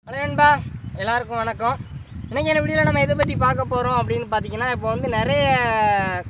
Hello நண்பா, எல்லாருக்கும் வணக்கம். இன்றைக்கி என்ன வீடியோவில் நம்ம எதை பற்றி பார்க்க போகிறோம் அப்படின்னு பார்த்தீங்கன்னா, இப்போ வந்து நிறைய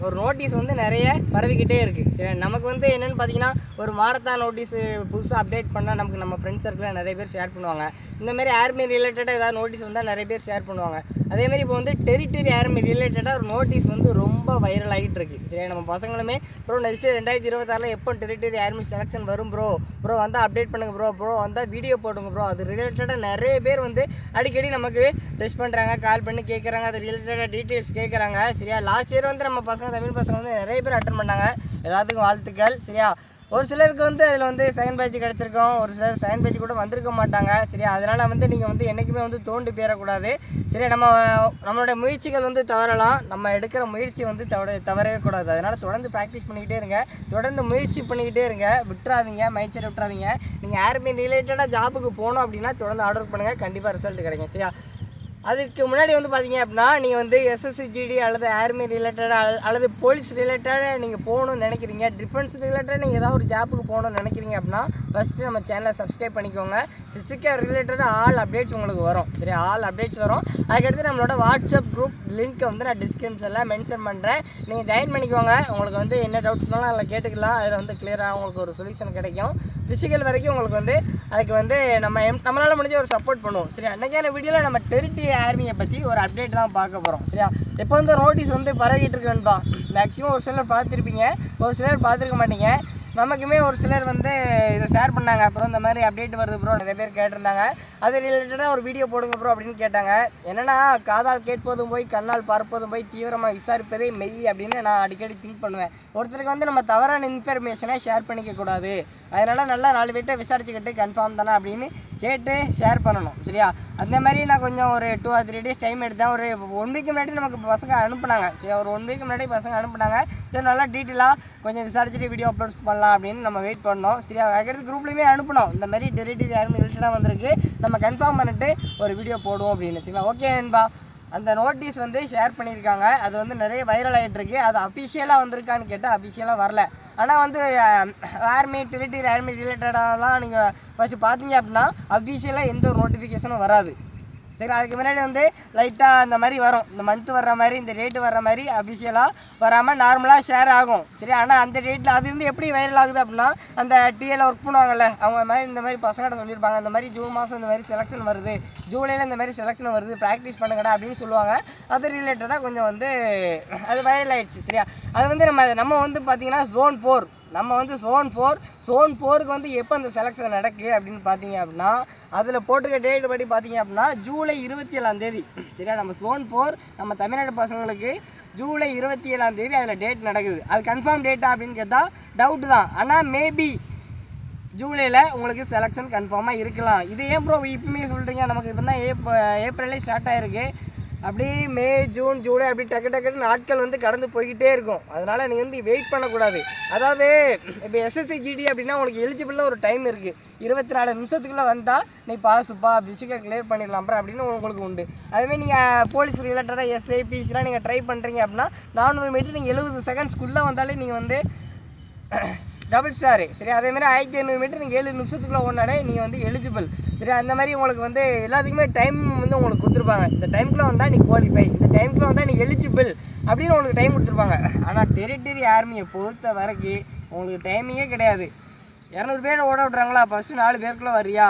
ஒரு நோட்டீஸ் வந்து நிறைய பரவிக்கிட்டே இருக்குது. சரி, நமக்கு வந்து என்னென்னு பார்த்தீங்கன்னா, ஒரு மாரத்தான் நோட்டீஸு புதுசாக அப்டேட் பண்ணால் நமக்கு நம்ம ஃப்ரெண்ட்ஸ் சர்க்கிளில் நிறைய பேர் ஷேர் பண்ணுவாங்க. இந்தமாரி ஆர்மி ரிலேட்டடாக ஏதாவது நோட்டீஸ் வந்தால் நிறைய பேர் ஷேர் பண்ணுவாங்க. அதேமாரி இப்போ வந்து டெரிட்டரி ஆர்மி ரிலேட்டடாக ஒரு நோட்டீஸ் வந்து ரொம்ப வைரல் ஆகிட்டு இருக்குது. சரி, நம்ம பசங்களுமே ப்ரோ நெக்ஸ்ட்டு 2026 எப்போ டெரிட்டரி ஆர்மி செலெக்ஷன் வரும் ப்ரோ வந்தால் அப்டேட் பண்ணுங்கள் ப்ரோ வந்தால் வீடியோ போடுங்க ப்ரோ. அது ரிலேட்டடாக நிறைய பேர் வந்து அடிக்கடி நமக்கு டெஸ்ட் பண்ணுறாங்க, கால் பண்ணி கேட்குறாங்க, அது ரிலேட்டடாக டீட்டெயில்ஸ் கேட்குறாங்க. சரியா, லாஸ்ட் இயர் வந்து நம்ம பசங்க தமிழ் பசங்க வந்து நிறைய பேர் அட்டன் பண்ணாங்க. எல்லாத்துக்கும் வாழ்த்துக்கள். சரியா, ஒரு சிலருக்கு வந்து அதில் வந்து செகண்ட் பேட்ச் கிடச்சிருக்கோம், ஒரு சிலர் செகண்ட் பேட்ச் கூட வந்திருக்க மாட்டாங்க. சரியா, அதனால் வந்து நீங்கள் வந்து என்றைக்குமே வந்து தோண்டி போயிடக்கூடாது. சரியா, நம்மளோட முயற்சிகள் வந்து தவறலாம், நம்ம எடுக்கிற முயற்சி வந்து தவறவே கூடாது. அதனால் தொடர்ந்து ப்ராக்டிஸ் பண்ணிக்கிட்டே இருங்க, தொடர்ந்து முயற்சி பண்ணிக்கிட்டே இருங்க, விட்டுறாதீங்க, மைண்ட் செட் விட்டுறாதீங்க. நீங்கள் ஆர்மி ரிலேட்டடாக ஜாபுக்கு போகணும் அப்படின்னா தொடர்ந்து ஆர்டர் பண்ணுங்கள், கண்டிப்பாக ரிசல்ட் கிடைக்கும். சரியா, அதுக்கு முன்னாடி வந்து பார்த்தீங்க அப்படின்னா, நீங்கள் வந்து SSCGD அல்லது ஆர்மி ரிலேட்டடாக அல்லது போலீஸ் ரிலேட்டடாக நீங்கள் போகணும்னு நினைக்கிறீங்க, டிஃபென்ஸ் ரிலேட்டடாக நீங்கள் ஏதாவது ஒரு ஜாப்புக்கு போகணும்னு நினைக்கிறீங்க அப்படின்னா ஃபஸ்ட்டு நம்ம சேனலை சப்ஸ்கிரைப் பண்ணிக்கோங்க. ஃபிசிக்கல் ரிலேட்டடாக ஆல் அப்டேட்ஸ் உங்களுக்கு வரும். சரி, ஆல் அப்டேட்ஸ் வரும். அதுக்கடுத்து நம்மளோட வாட்ஸ்அப் குரூப் லிங்க்கை வந்து நான் டிஸ்கிரிப்ஷனில் மென்ஷன் பண்ணுறேன், நீங்கள் ஜாயின் பண்ணிக்கோங்க. உங்களுக்கு வந்து என்ன டவுட்ஸ்னாலும் அதில் கேட்டுக்கலாம், அதில் வந்து கிளியராக உங்களுக்கு ஒரு சொல்யூஷன் கிடைக்கும். ஃபிசிக்கல் வரைக்கும் உங்களுக்கு வந்து அதுக்கு வந்து நம்மளால் முடிஞ்ச ஒரு சப்போர்ட் பண்ணுவோம். சரி, அன்றைக்கான வீடியோவில் நம்ம டெரிட்டரி ஆர்மியை பற்றி ஒரு அப்டேட் தான் பார்க்க போகிறோம். சரியா, இப்போ வந்து நோட்டீஸ் வந்து பரவிட்டு இருக்குன்னுப்பா. மேக்ஸிமம் ஒரு சிலர் பார்த்துருப்பீங்க, ஒரு சிலர் பார்த்துருக்க மாட்டீங்க. நமக்குமே ஒரு சிலர் வந்து இதை ஷேர் பண்ணாங்க. அப்புறம் இந்த மாதிரி அப்டேட் வருது ப்ரோ, நிறைய பேர் கேட்டிருந்தாங்க, அது ரிலேட்டடாக ஒரு வீடியோ போடுங்க ப்ரோ அப்படின்னு கேட்டாங்க. என்னென்னா, காதால் கேட்பதும் போய் கண்ணால் பார்ப்பதும் போய் தீவிரமாக விசாரிப்பதே மெய் அப்படின்னு நான் அடிக்கடி திங்க் பண்ணுவேன். ஒருத்தருக்கு வந்து நம்ம தவறான இன்ஃபர்மேஷனை ஷேர் பண்ணிக்கக்கூடாது. அதனால் நல்லா 4 பேர்கிட்ட விசாரிச்சுக்கிட்டு கன்ஃபார்ம் தானே அப்படின்னு கேட்டு ஷேர் பண்ணணும். சரியா, அந்த மாதிரி நான் கொஞ்சம் ஒரு 2 or 3 days டைம் எடுத்தேன். ஒரு 1 week முன்னாடி நமக்கு பசங்க அனுப்புனாங்க. சரி, ஒரு 1 week முன்னாடி பசங்க அனுப்புனாங்க. சரி, நல்லா டீட்டெயிலாக கொஞ்சம் விசாரிச்சுட்டு வீடியோ அப்லோட் பண்ணலாம் அப்படின்னு நம்ம வெயிட் பண்ணோம். சரியா, அதுக்கடுத்து குரூப்லேயுமே அனுப்பணும், இந்த மாதிரி டெரிட்டரி ஆர்மி ரிலேட்டடாக வந்திருக்கு, நம்ம கன்ஃபார்ம் பண்ணிட்டு ஒரு வீடியோ போடுவோம் அப்படின்னு. சரிங்களா, ஓகே நண்பா. அந்த நோட்டீஸ் வந்து ஷேர் பண்ணியிருக்காங்க, அது வந்து நிறைய வைரல் ஆகிட்டுருக்கு. அது அஃபிஷியலாக வந்திருக்கான்னு கேட்டால் அஃபிஷியலாக வரல. ஆனால் வந்து ஆர்மி டெரிட்டரி ஆர்மி ரிலேட்டடாலாம் நீங்கள் ஃபஸ்ட்டு பார்த்தீங்க அப்படின்னா அஃபிஷியலாக எந்த ஒரு நோட்டிஃபிகேஷனும் வராது. சரி, அதுக்கு முன்னாடி வந்து லைட்டாக இந்த மாதிரி வரும், இந்த மந்த்து வர்ற மாதிரி, இந்த டேட்டு வர்ற மாதிரி அஃபிஷியலாக வராமல் நார்மலாக ஷேர் ஆகும். சரி, ஆனால் அந்த டேட்டில் அது வந்து எப்படி வைரல் ஆகுது அப்படின்னா, அந்த டிஎல் ஒர்க் பண்ணுவாங்கள்ல, அவங்க மாதிரி இந்த மாதிரி பசங்கள்ட்ட சொல்லியிருப்பாங்க, இந்த மாதிரி ஜூன் மாதம் இந்த மாதிரி செலெக்ஷன் வருது, ஜூலையில் இந்த மாதிரி செலெக்ஷன் வருது, ப்ராக்டிஸ் பண்ணுங்கடா அப்படின்னு சொல்லுவாங்க. அது ரிலேட்டடாக கொஞ்சம் வந்து அது வைரல் ஆகிடுச்சு. சரியா, அது வந்து நம்ம வந்து பார்த்திங்கன்னா Zone 4, நம்ம வந்து Zone 4க்கு வந்து எப்போ அந்த செலெக்ஷன் நடக்குது அப்படின்னு பார்த்தீங்க அப்படின்னா, அதில் போட்டிருக்க டேட் படி பார்த்தீங்க அப்படின்னா ஜூலை 27 சரியா, நம்ம Zone 4 நம்ம தமிழ்நாடு பசங்களுக்கு ஜூலை 27 அதில் டேட் நடக்குது. அது கன்ஃபார்ம் டேட்டா அப்படின்னு கேட்டால் டவுட்டு தான். ஆனால் மேபி ஜூலையில் உங்களுக்கு செலெக்ஷன் கன்ஃபார்மாக இருக்கலாம். இது ஏன் ப்ரோ இப்போமே சொல்கிறீங்க, நமக்கு இப்போ தான் ஏப்ரலே ஸ்டார்ட் ஆகிருக்கு, அப்படியே மே ஜூன் ஜூலை அப்படி டக்குன்னு நாட்கள் வந்து கடந்து போய்கிட்டே இருக்கும். அதனால் நீங்கள் வந்து வெயிட் பண்ணக்கூடாது. அதாவது இப்போ SSCGD அப்படின்னா உங்களுக்கு எலிஜிபிளாக ஒரு டைம் இருக்குது, 24 நிமிஷத்துக்குள்ளே வந்தால் நீ பாஸுப்பா ஃபிசிக்கல் கிளியர் பண்ணிடலாம்ப்பா அப்படின்னு உங்களுக்கு உண்டு. அதுமாதிரி நீங்கள் போலீஸ் ரிலேட்டடாக SIPCலாம் நீங்கள் ட்ரை பண்ணுறீங்க அப்படின்னா 400 மீட்டர் நீங்கள் 70 செகண்ட்ஸ்க்குள்ளே வந்தாலே நீங்கள் வந்து டபுள் ஸ்டாரு. சரி, அதேமாதிரி 1500 மீட்டர் நீங்கள் 7 நிமிஷத்துக்குள்ளே ஓடினாலே நீங்கள் வந்து எலிஜிபிள். சரி, அந்த மாதிரி உங்களுக்கு வந்து எல்லாத்துக்குமே டைம் வந்து உங்களுக்கு கொடுத்துருப்பாங்க. இந்த டைமுக்குள்ளே வந்தால் நீ குவாலிஃபை, இந்த டைமுக்குள்ளே வந்தால் நீ எலிஜிபிள் அப்படின்னு உங்களுக்கு டைம் கொடுத்துருப்பாங்க. ஆனால் டெரிட்டரி ஆர்மியை பொறுத்த வரைக்கும் உங்களுக்கு டைமிங்கே கிடையாது. 200 பேர் ஓட விட்றாங்களா, ஃபஸ்ட்டு 4 பேருக்குள்ளே வரியா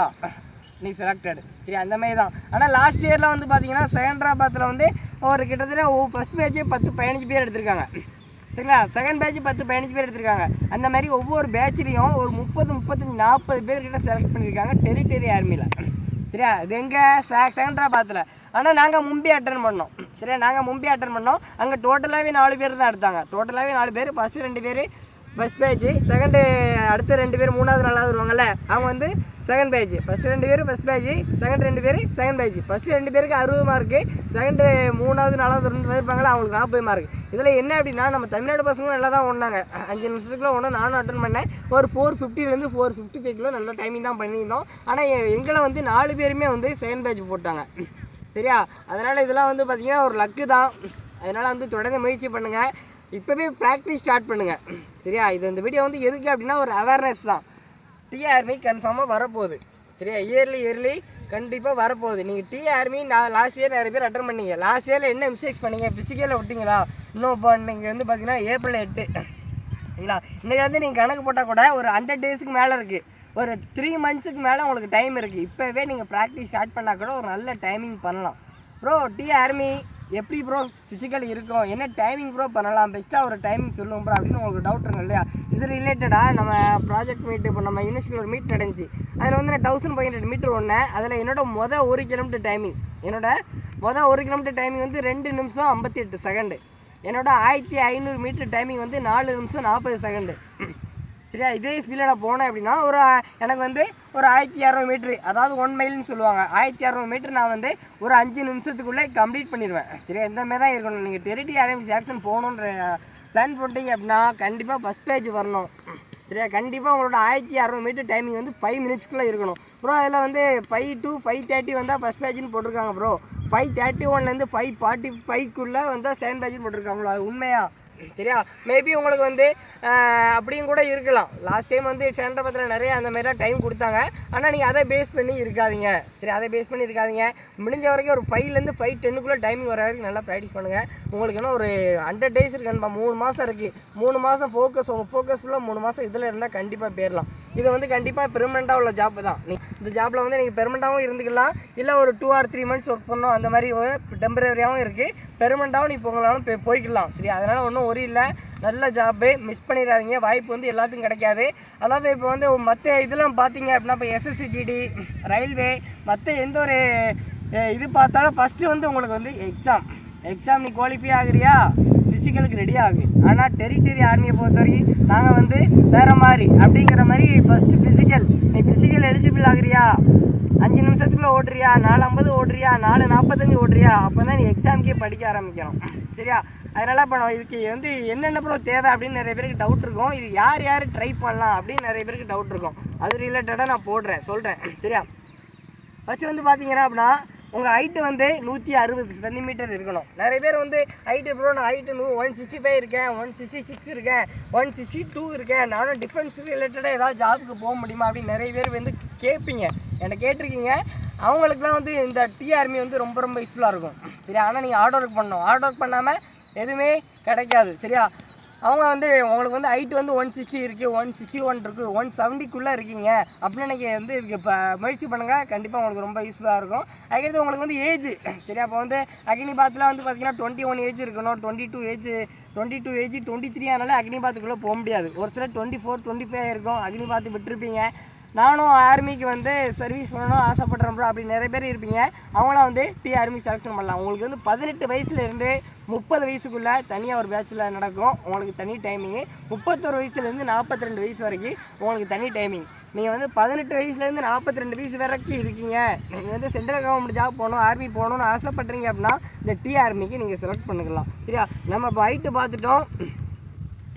நீ செலக்டட். சரி, அந்த மாதிரி தான். ஆனால் லாஸ்ட் இயரில் வந்து பார்த்தீங்கன்னா செகண்டராபாத்தில் வந்து ஒரு கிட்டத்தட்ட ஃபஸ்ட் பேட்சே 10-15 பேர் எடுத்திருக்காங்க. சரிங்களா, செகண்ட் பேட்ச் 10-15 பேர் எடுத்திருக்காங்க. அந்த மாதிரி ஒவ்வொரு பேட்ச்லேயும் ஒரு 30-35-40 பேர்கிட்ட செலக்ட் பண்ணியிருக்காங்க டெரிட்டரி ஆர்மியில். சரியா, இது எங்கே செகண்டராபாத்தில். ஆனால் நாங்கள் மும்பை அட்டன் பண்ணோம். சரியா, நாங்கள் மும்பை அட்டன் பண்ணோம். அங்கே டோட்டலாகவே 4 பேர் தான் எடுத்தாங்க. டோட்டலாகவே 4 பேர். ஃபஸ்ட்டு 2 பேர் ஃபஸ்ட் பேட்ச், செகண்டு அடுத்த 2 பேர் 3வது 4வது வருவாங்கள்ல, அவங்க வந்து செகண்ட் பேட்ச். ஃபஸ்ட்டு 2 பேர் ஃபஸ்ட் பேட்ச், செகண்ட் 2 பேர் செகண்ட் பேட்ச். ஃபஸ்ட்டு 2 பேருக்கு 60 மார்க்கு, செகண்டு 3வது 4வது இருப்பாங்களா அவங்களுக்கு 40 மார்க். இதில் என்ன அப்படின்னா, நம்ம தமிழ்நாடு பசங்களும் நல்லா தான் ஓடினாங்க. 5 நிமிஷத்துக்குள்ள ஒன்று நானும் அட்டன் பண்ணேன். ஒரு 450 455 நல்ல டைமிங் தான் பண்ணியிருந்தோம். ஆனால் எங்களை வந்து 4 பேருமே வந்து செகண்ட் பேட்ச் போட்டாங்க. சரியா, அதனால் இதெல்லாம் வந்து பார்த்திங்கன்னா ஒரு லக்கு தான். அதனால் வந்து தொடர்ந்து முயற்சி பண்ணுங்கள், இப்போவே ப்ராக்டிஸ் ஸ்டார்ட் பண்ணுங்கள். சரியா, இந்த வீடியோ வந்து எதுக்கு அப்படின்னா ஒரு அவேர்னஸ் தான். டிஆர்மி கன்ஃபார்மாக வரப்போகுது. சரியா? இயர்லி கண்டிப்பாக வரப்போகுது. நீங்கள் டிஆர்மி நான் லாஸ்ட் இயர் நிறைய பேர் அட்டன் பண்ணீங்க. லாஸ்ட் இயரில் என்ன மிஸ்டேக்ஸ் பண்ணீங்க? ஃபிசிக்கலில் விட்டிங்களா? இன்னும் இப்போ நீங்கள் வந்து பார்த்தீங்கன்னா ஏப்ரல் 8 சரிங்களா? இன்றைக்கி வந்து நீங்கள் கணக்கு போட்டால் கூட ஒரு 100 டேஸுக்கு மேலே இருக்குது. ஒரு 3 மந்த்ஸுக்கு மேலே உங்களுக்கு டைம் இருக்குது. இப்போவே நீங்கள் ப்ராக்டிஸ் ஸ்டார்ட் பண்ணால் கூட ஒரு நல்ல டைமிங் பண்ணலாம். ப்ரோ டிஆர்மி எப்படி ப்ரோ ஃபிசிக்கல் இருக்கும், என்ன டைமிங் ப்ரோ பண்ணலாம், பெஸ்ட்டாக ஒரு டைமிங் சொல்லுவோம் ப்ரோ அப்படின்னு உங்களுக்கு டவுட் இருக்கும் இல்லையா? இது ரிலேட்டடாக நம்ம ப்ராஜெக்ட் மீட் இப்போ நம்ம யூனிவர்சிட்டியில் ஒரு மீட் நடந்துச்சு. அதில் வந்து நான் 1500 மீட்டர் ஒன்று. அதில் என்னோட மொதல் 1 கிலோமீட்டர் டைமிங் மொதல் 1 கிலோமீட்டர் டைமிங் வந்து 2 நிமிஷம் 58 செகண்டு. என்னோட 1500 மீட்டர் டைமிங் வந்து 4 நிமிஷம் 40 செகண்டு. சரியா? இதே ஸ்பீடில் நான் போனேன் அப்படின்னா எனக்கு வந்து ஒரு 1600 மீட்ரு, அதாவது 1 மைல்னு சொல்லுவாங்க. 1600 மீட்டர் நான் வந்து ஒரு 5 நிமிஷத்துக்குள்ளே கம்ப்ளீட் பண்ணிடுவேன். சரியா? இந்த மாதிரி தான் இருக்கணும். நீங்கள் டெரிட்டரி செலெக்ஷன் போகணுன்ற பிளான் போட்டிங்க அப்படின்னா கண்டிப்பாக ஃபஸ்ட் பேஜ் வரணும். சரியா? கண்டிப்பாக உங்களோட 1600 மீட்டர் டைமிங் வந்து 5 மினிட்ஸ்க்குள்ளே இருக்கணும் ப்ரோ. அதில் வந்து 5 to 5:30 வந்தால் ஃபஸ்ட் பேஜ்னு போட்டிருக்காங்க ப்ரோ. 5:31 5:45க்குள்ளே வந்தால் செகண்ட் பேஜ்னு போட்டிருக்காங்களோ, அது உண்மையா? சரியா? மேபி உங்களுக்கு வந்து அப்படியும் கூட இருக்கலாம். லாஸ்ட் டைம் வந்து சென்ட்ரபத்தில் நிறைய அந்த மாதிரிலாம் டைம் கொடுத்தாங்க. ஆனால் நீங்கள் அதை பேஸ் பண்ணி இருக்காதீங்க. சரி, அதை பேஸ் பண்ணி இருக்காதீங்க. முடிஞ்ச வரைக்கும் ஒரு 5லேருந்து 5:10க்குள்ளே டைமிங் வர வரைக்கும் நல்லா ப்ராக்டிஸ் பண்ணுங்கள். உங்களுக்கு என்ன ஒரு 100 டேஸ் இருக்குன்பா, 3 மாதம் இருக்குது. 3 மாதம் உங்கள் ஃபோக்கஸ் ஃபுல்லாக 3 மாதம் இதில் இருந்தால் கண்டிப்பாக போயிடலாம். இது வந்து கண்டிப்பாக பெர்மனெண்ட்டாக உள்ள ஜாப் தான். இந்த ஜாப்பில் வந்து நீங்கள் பெர்மனெண்ட்டாகவும் இருந்துக்கலாம், இல்லை ஒரு 2 or 3 months ஒர்க் பண்ணணும். அந்த மாதிரி டெம்பரரியாகவும் இருக்குது. பெர்மனெண்ட்டாகவும் இப்போ உங்களாலும் போய்க்கலாம். சரி, அதனால் ஒன்றும் ஒரு இல்லை, நல்ல ஜாப்பு, மிஸ் பண்ணிடாதீங்க. வாய்ப்பு வந்து எல்லாத்துக்கும் கிடைக்காது. அதாவது இப்போ வந்து மற்ற இதெல்லாம் பார்த்தீங்க அப்படின்னா இப்போ SSCGD, ரயில்வே, மற்ற எந்த ஒரு இது பார்த்தாலும் ஃபஸ்ட்டு வந்து உங்களுக்கு வந்து எக்ஸாம் நீ குவாலிஃபை ஆகுறியா, ஃபிசிக்கலுக்கு ரெடி ஆகு. ஆனால் டெரிட்டரி ஆர்மியை பொறுத்த வரைக்கும் நாங்கள் வந்து வேறு மாதிரி அப்படிங்கிற மாதிரி ஃபஸ்ட்டு ஃபிசிக்கல், நீ ஃபிசிக்கல் எலிஜிபிள் ஆகுறியா, 5 நிமிஷத்துக்குள்ளே ஓடுறியா, 4:50 ஓடுறியா, 4:45 ஓடுறியா, அப்போ தான் நீ எக்ஸாமுக்கே படிக்க ஆரம்பிக்கணும். சரியா? அதனால் இப்போ இதுக்கு வந்து என்னென்ன ப்ரோ தேவை அப்படின்னு நிறைய பேருக்கு டவுட் இருக்கும். இது யார் ட்ரை பண்ணலாம் அப்படின்னு நிறைய பேருக்கு டவுட் இருக்கும். அது ரிலேட்டடாக நான் சொல்கிறேன். சரியா? ஃபஸ்ட்டு வந்து பார்த்தீங்கன்னா அப்படின்னா உங்கள் ஹைட்டு வந்து 160 சென்டிமீட்டர் இருக்கணும். நிறைய பேர் வந்து ஹைட்டு ப்ரோ நான் ஹைட்டு 165 இருக்கேன், 166 இருக்கேன், 162 இருக்கேன், நானும் டிஃபென்ஸ் ரிலேட்டடாக ஏதாவது ஜாபுக்கு போக முடியுமா அப்படின்னு நிறைய பேர் வந்து கேட்பீங்க, என்கிட்ட கேட்டிருக்கீங்க. அவங்களுக்குலாம் வந்து இந்த டிஆர்மி வந்து ரொம்ப யூஸ்ஃபுல்லாக இருக்கும். சரியா? ஆனால் நீங்கள் ஹார்ட் ஒர்க் பண்ணணும். ஹார்ட் ஒர்க் பண்ணாமல் எதுவுமே கிடைக்காது. சரியா? அவங்க வந்து உங்களுக்கு வந்து ஹைட்டு வந்து 160 இருக்குது, 161 இருக்குது, 170க்குள்ளே இருக்கீங்க அப்படின்னு நீங்கள் வந்து இதுக்கு இப்போ முயற்சி பண்ணுங்கள். கண்டிப்பாக உங்களுக்கு ரொம்ப யூஸ்ஃபுல்லாக இருக்கும். அதுக்கடுத்து உங்களுக்கு வந்து ஏஜ், சரியா? அப்போ வந்து அக்னிபாத்தில் வந்து பார்த்தீங்கன்னா 21 ஏஜ் இருக்கணும், 22 ஏஜ் 23. அதனால் அக்னிபாத்துக்குள்ளே போக முடியாது. ஒரு சிலர் 24, 25 இருக்கும், அக்னிபாத்து விட்டுருப்பீங்க. நானும் ஆர்மிக்கு வந்து சர்வீஸ் பண்ணணும் ஆசைப்பட்றேன் ப்ரோ அப்படி நிறைய பேர் இருப்பீங்க. அவங்களாம் வந்து டிஆர்மி செலெக்ஷன் பண்ணலாம். உங்களுக்கு வந்து 18 வயசுலேருந்து 30 வயசுக்குள்ளே தனியாக ஒரு பேட்சில் நடக்கும். உங்களுக்கு தனி டைமிங்கு. 31 வயசுலேருந்து 42 வயசு வரைக்கும் உங்களுக்கு தனி டைமிங். நீங்கள் வந்து 18 வயசுலேருந்து 42 வயசு வரைக்கும் இருக்கீங்க, நீங்கள் வந்து சென்ட்ரல் கவர்மெண்ட் ஜாப் போகணும், ஆர்மி போகணுன்னு ஆசைப்பட்றீங்க அப்படின்னா இந்த டிஆர்மிக்கு நீங்கள் செலக்ட் பண்ணிக்கலாம். சரியா? நம்ம இப்போ ஹைட்டு பார்த்துட்டோம்,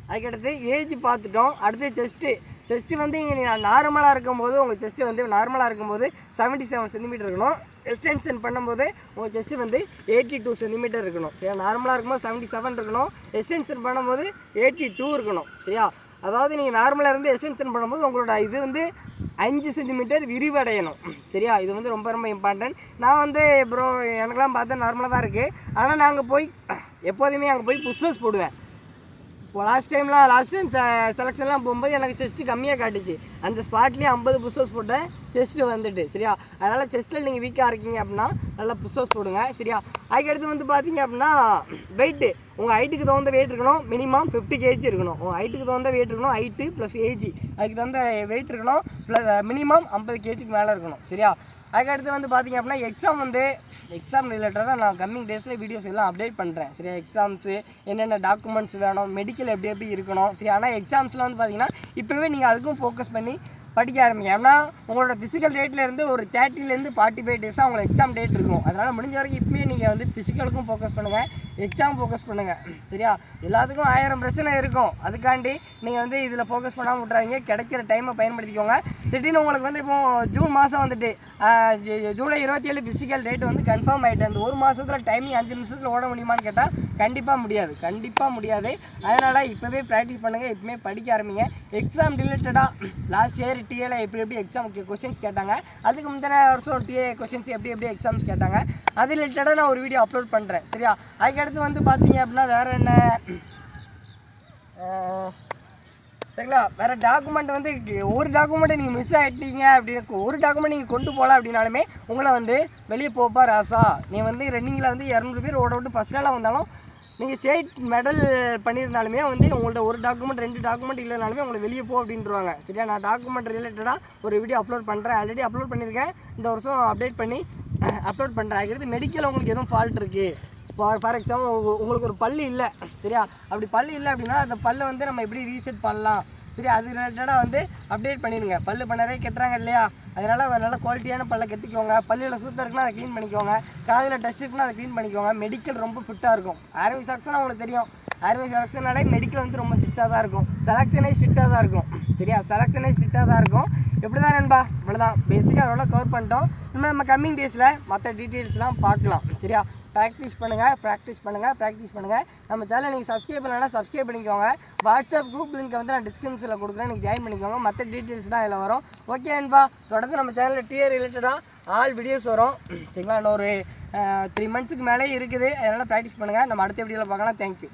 அதுக்கடுத்து ஏஜ் பார்த்துட்டோம். அடுத்து செஸ்ட்டு வந்து நீங்கள் நார்மலாக இருக்கும்போது உங்கள் செஸ்ட்டு வந்து நார்மலாக இருக்கும்போது 77 சென்டிமீட்டர் இருக்கணும். எக்ஸ்டென்ஷன் பண்ணும்போது உங்கள் செஸ்ட்டு வந்து 82 சென்டிமீட்டர் இருக்கணும். சரியா? நார்மலாக இருக்கும்போது 77 இருக்கணும், எக்ஸ்டென்ஷன் பண்ணும்போது 82 இருக்கணும். சரியா? அதாவது நீங்கள் நார்மலாக இருந்து எக்ஸ்டென்ஷன் பண்ணும்போது உங்களோட இது வந்து 5 சென்டிமீட்டர் விரிவடையணும். சரியா? இது வந்து ரொம்ப இம்பார்ட்டன்ட். நான் வந்து ப்ரோ எனக்குலாம் பார்த்தா நார்மலாக தான் இருக்குது. ஆனால் நாங்கள் போய் எப்போதுமே அங்கே போய் புஷ்அப்ஸ் போடுவேன். இப்போ லாஸ்ட் டைம் செலெக்ஷன்லாம் போகும்போது எனக்கு செஸ்ட்டு கம்மியாக காட்டுச்சு. அந்த ஸ்பாட்லேயே 50 புஷ்அப்ஸ் போட்டேன், செஸ்ட்டு வந்துட்டு. சரியா? அதனால் செஸ்ட்டில் நீங்கள் வீக்காக இருக்கீங்க அப்படின்னா நல்லா புஷ்அப்ஸ் போடுங்க. சரியா? அதுக்கடுத்து வந்து பார்த்தீங்க அப்படின்னா வெயிட்டு, உங்கள் ஹைட்டுக்கு தகுந்த வெயிட் இருக்கணும். மினிமம் 50 kg இருக்கணும். உங்கள் ஹைட்டுக்கு தகுந்த வெயிட் இருக்கணும். ஹைட்டு ப்ளஸ் ஏஜ் அதுக்கு தகுந்த வெயிட் இருக்கணும். ப்ளஸ் மினிமம் 50 kgக்கு மேலே இருக்கணும். சரியா? அதுக்கடுத்து வந்து பார்த்திங்க அப்படின்னா எக்ஸாம் ரிலேட்டடாக நான் கம்மிங் டேஸில் வீடியோஸ் எல்லாம் அப்டேட் பண்ணுறேன். சரியா? எக்ஸாம்ஸு என்னென்ன டாக்குமெண்ட்ஸ் வேணும், மெடிக்கல் எப்படி இருக்கணும். சரி, ஆனால் எக்ஸாம்ஸில் வந்து பார்த்திங்கன்னா இப்போவே நீங்கள் அதுக்கும் ஃபோக்கஸ் பண்ணி படிக்க ஆரம்பிங்க. ஏன்னா உங்களோட ஃபிசிக்கல் டேட்லேருந்து ஒரு 30லேருந்து 45 டேஸாக உங்களுக்கு எக்ஸாம் டேட் இருக்கும். அதனால் முடிஞ்ச வரைக்கும் இப்போயே நீங்கள் வந்து ஃபிசிக்கலுக்கும் ஃபோக்கஸ் பண்ணுங்கள், எக்ஸாம் ஃபோக்கஸ் பண்ணுங்கள். சரியா? எல்லாத்துக்கும் 1000 பிரச்சனை இருக்கும். அதுக்காண்டி நீங்கள் வந்து இதில் ஃபோக்கஸ் பண்ணாமல் விட்றாதீங்க. கிடைக்கிற டைமை பயன்படுத்திக்கோங்க. திடீர்னு உங்களுக்கு வந்து இப்போது ஜூன் மாதம் வந்துட்டு ஜூலை 27 ஃபிசிக்கல் டேட் வந்து கன்ஃபார்ம் ஆகிட்டு, அந்த ஒரு மாதத்தில் டைமிங் 5 நிமிஷத்தில் ஓட முடியுமான்னு கேட்டால் கண்டிப்பாக முடியாது. அதனால் இப்போவே ப்ராக்டிஸ் பண்ணுங்கள், எப்பவுமே படிக்க ஆரம்பிங்க. எக்ஸாம் ரிலேட்டடாக லாஸ்ட் இயர் டிஏல எப்படி எக்ஸாம் கொஷின்ஸ் கேட்டாங்க, அதுக்கு முந்தின வருஷம் டிஏ கொஷின்ஸ் எப்படி எக்ஸாம்ஸ் கேட்டாங்க, அது ரிலேட்டடாக நான் ஒரு வீடியோ அப்லோட் பண்ணுறேன். சரியா? அதுக்கடுத்து வந்து பார்த்தீங்க அப்படின்னா வேறு என்ன, சரிங்களா? வேறு டாக்குமெண்ட் வந்து ஒரு டாக்குமெண்ட்டை நீங்கள் மிஸ் ஆகிட்டீங்க அப்படின்னு, ஒரு டாக்குமெண்ட் நீங்கள் கொண்டு போகலாம் அப்படின்னாலுமே உங்களை வந்து வெளியே போப்பா ராசா, நீ வந்து ரன்னிங்கில் வந்து 200 பேர் ஓட விட்டு ஃபஸ்ட் நாளாக வந்தாலும் நீங்கள் ஸ்டேட் மெடல் பண்ணியிருந்தாலுமே வந்து உங்கள்ட்ட ஒரு டாக்குமெண்ட் 2 டாக்குமெண்ட் இல்லைனாலுமே உங்களை வெளியே போ அப்படின்ட்டுருவாங்க. சரியா? நான் டாக்குமெண்ட் ரிலேட்டடாக ஒரு வீடியோ அப்லோட் பண்ணுறேன், ஆல்ரெடி அப்லோட் பண்ணியிருக்கேன், இந்த வருஷம் அப்டேட் பண்ணி அப்லோட் பண்ணுறேன். அதுக்கடுத்து மெடிக்கல் உங்களுக்கு எதுவும் ஃபால்ட் இருக்குது, ஃபார் எக்ஸாம்பிள் உங்களுக்கு ஒரு பல்லு இல்லை, சரியா? அப்படி பல்லு இல்லை அப்படின்னா அந்த பல்லை வந்து நம்ம எப்படி ரீசெட் பண்ணலாம், சரி, அது ரிலேட்டடாக வந்து அப்டேட் பண்ணிடுங்க. பல்லு பண்ணவே கெட்டுறாங்க இல்லையா, அதனால் நல்ல குவாலிட்டியான பல்லை கெட்டிக்கோங்க. பல்லில் சூத்தம் இருக்குன்னா அதை க்ளீன் பண்ணிக்கோங்க, காதில் டஸ்ட் இருக்குன்னா அதை க்ளீன் பண்ணிக்கோங்க. மெடிக்கல் ரொம்ப ஃபிட்டாக இருக்கும். ஆர்மி செலக்ஷன் உங்களுக்கு தெரியும், ஆர்மி செலக்ஷனாலே மெடிக்கல் வந்து ரொம்ப ஸ்ட்ரிக்டாக தான் இருக்கும், செலக்ஷனே ஸ்ட்ரிக்டாக தான் இருக்கும். சரியா? செலக்ஷனே ஸ்ட்ரிக்டாக தான் இருக்கும். எப்படி தான் நண்பா, இவ்வளோதான் பேசிக்காக அதோட கவர் பண்ணிட்டோம். இன்னும் நம்ம கம்மிங் டேஸில் மற்ற டீட்டெயில்ஸ்லாம் பார்க்கலாம். சரியா? ப்ராக்டிஸ் பண்ணுங்கள். நம்ம சேனலை நீங்கள் சப்ஸ்கிரைப் பண்ணலைன்னா சப்ஸ்கிரைப் பண்ணிக்கோங்க. வாட்ஸ்அப் குரூப் லிங்க் வந்து நான் டிஸ்கிரிப்ஷனில் கொடுக்குறேன், நீங்கள் ஜாயின் பண்ணிக்கோங்க. மற்ற டீட்டெயில்ஸ்லாம் அதில் வரும். ஓகே நண்பா, தொடர்ந்து நம்ம சேனலில் டிஆர் ரிலேட்டடாக ஆல் வீடியோஸ் வரும். சரிங்களா? இன்னும் ஒரு 3 months மேலே இருக்குது. அதனால் ப்ராக்டிஸ் பண்ணுங்கள். நம்ம அடுத்த வீடியோவில் பார்க்கலாம். தேங்க்யூ.